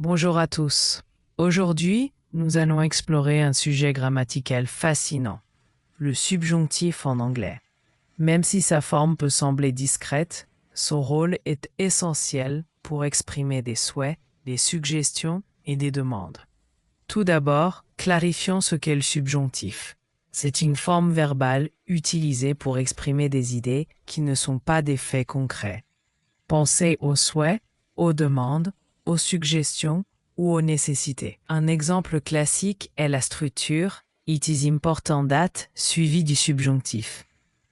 Bonjour à tous. Aujourd'hui, nous allons explorer un sujet grammatical fascinant, le subjonctif en anglais. Même si sa forme peut sembler discrète, son rôle est essentiel pour exprimer des souhaits, des suggestions et des demandes. Tout d'abord, clarifions ce qu'est le subjonctif. C'est une forme verbale utilisée pour exprimer des idées qui ne sont pas des faits concrets. Pensez aux souhaits, aux demandes, aux suggestions ou aux nécessités. Un exemple classique est la structure « It is important that » suivie du subjonctif.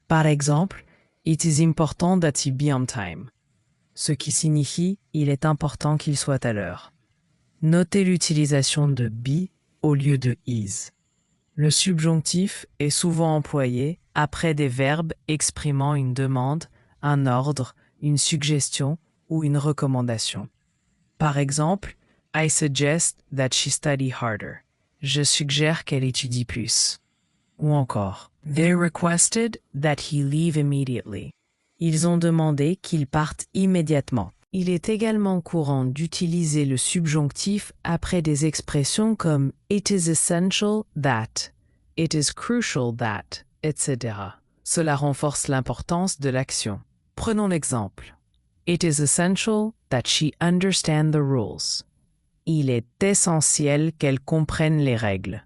Par exemple, « It is important that he be on time », ce qui signifie « il est important qu'il soit à l'heure ». Notez l'utilisation de « be » au lieu de « is ». Le subjonctif est souvent employé après des verbes exprimant une demande, un ordre, une suggestion ou une recommandation. Par exemple, I suggest that she study harder. Je suggère qu'elle étudie plus. Ou encore, they requested that he leave immediately. Ils ont demandé qu'il parte immédiatement. Il est également courant d'utiliser le subjonctif après des expressions comme it is essential that, it is crucial that, etc. Cela renforce l'importance de l'action. Prenons l'exemple. It is essential that she understand the rules. Il est essentiel qu'elle comprenne les règles.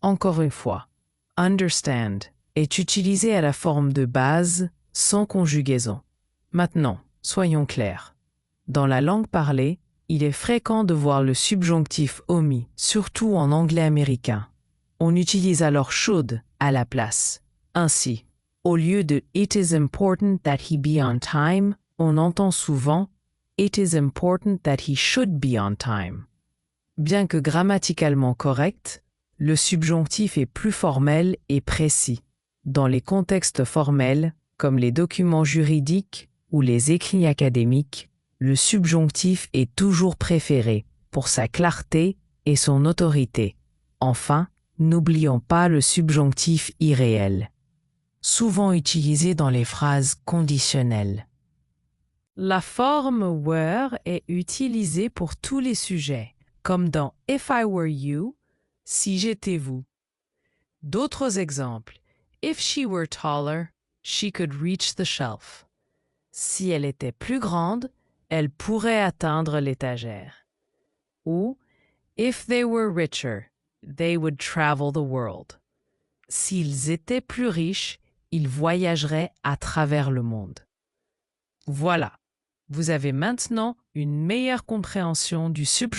Encore une fois, understand est utilisé à la forme de base sans conjugaison. Maintenant, soyons clairs. Dans la langue parlée, il est fréquent de voir le subjonctif omis, surtout en anglais américain. On utilise alors should à la place. Ainsi, au lieu de It is important that he be on time, on entend souvent It is important that he should be on time. Bien que grammaticalement correct, le subjonctif est plus formel et précis. Dans les contextes formels, comme les documents juridiques ou les écrits académiques, le subjonctif est toujours préféré pour sa clarté et son autorité. Enfin, n'oublions pas le subjonctif irréel, souvent utilisé dans les phrases conditionnelles. La forme were est utilisée pour tous les sujets, comme dans If I were you, si j'étais vous. D'autres exemples. If she were taller, she could reach the shelf. Si elle était plus grande, elle pourrait atteindre l'étagère. Ou If they were richer, they would travel the world. S'ils étaient plus riches, ils voyageraient à travers le monde. Voilà, vous avez maintenant une meilleure compréhension du subjonctif